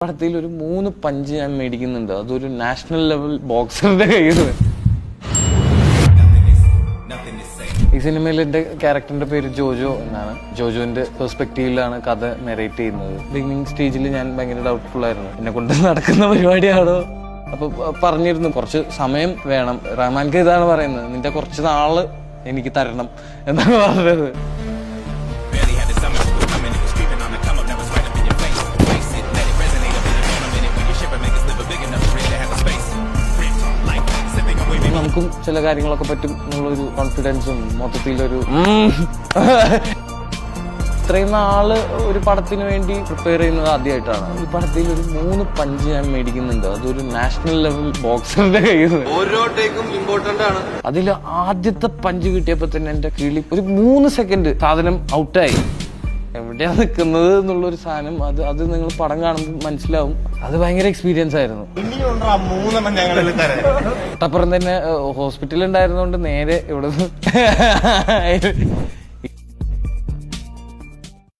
പടത്തിൽ ഒരു 3 പഞ്ച് ഞാൻ മേടിക്കുന്നുണ്ട്. അതൊരു നാഷണൽ ലെവൽ ബോക്സറിന്റെ കയ്യിൽ നിന്ന്. ഈ സിനിമയിൽ എന്റെ ക്യാരക്ടറിന്റെ പേര് ജോജോ എന്നാണ്. ജോജോന്റെ പെർസ്പെക്റ്റീവിലാണ് കഥ നെറേറ്റ് ചെയ്യുന്നത്. ബിഗിനിങ് സ്റ്റേജിൽ ഞാൻ ഭയങ്കര ഡൗട്ട്ഫുൾ ആയിരുന്നു, എന്നെ കൊണ്ട് നടക്കുന്ന പരിപാടിയാണോ. അപ്പൊ പറഞ്ഞിരുന്നു കുറച്ച് സമയം വേണം, റഹ്മാൻക്ക് ഇതാണ് പറയുന്നത്, നിന്റെ കുറച്ച് നാള് എനിക്ക് തരണം എന്നാണ് പറഞ്ഞത്. നമുക്കും ചില കാര്യങ്ങളൊക്കെ പറ്റും എന്നുള്ളൊരു കോൺഫിഡൻസും മൊത്തത്തിലൊരു ഇത്രയും നാള് ഒരു പടത്തിന് വേണ്ടി പ്രിപ്പയർ ചെയ്യുന്നത് ആദ്യമായിട്ടാണ്. ഈ പടത്തിൽ ഒരു 3 പഞ്ച് ഞാൻ മേടിക്കുന്നുണ്ട്. അതൊരു നാഷണൽ ലെവൽ ബോക്സറിന്റെ കയ്യിൽ നിന്ന്. ഓരോ ടേക്കും ഇമ്പോർട്ടന്റ് ആണ്. അതിൽ ആദ്യത്തെ പഞ്ച് കിട്ടിയപ്പോ തന്നെ എന്റെ കിളി ഒരു 3 സെക്കൻഡ് സാധനം ഔട്ടായി. എവിടെയാ നിൽക്കുന്നത് എന്നുള്ളൊരു സാധനം അത് നിങ്ങൾ പടം കാണുമ്പോൾ മനസ്സിലാവും. അത് ഭയങ്കര എക്സ്പീരിയൻസ് ആയിരുന്നു. തൊട്ടപ്പുറം തന്നെ ഹോസ്പിറ്റൽ ഉണ്ടായിരുന്നോണ്ട് നേരെ ഇവിടെ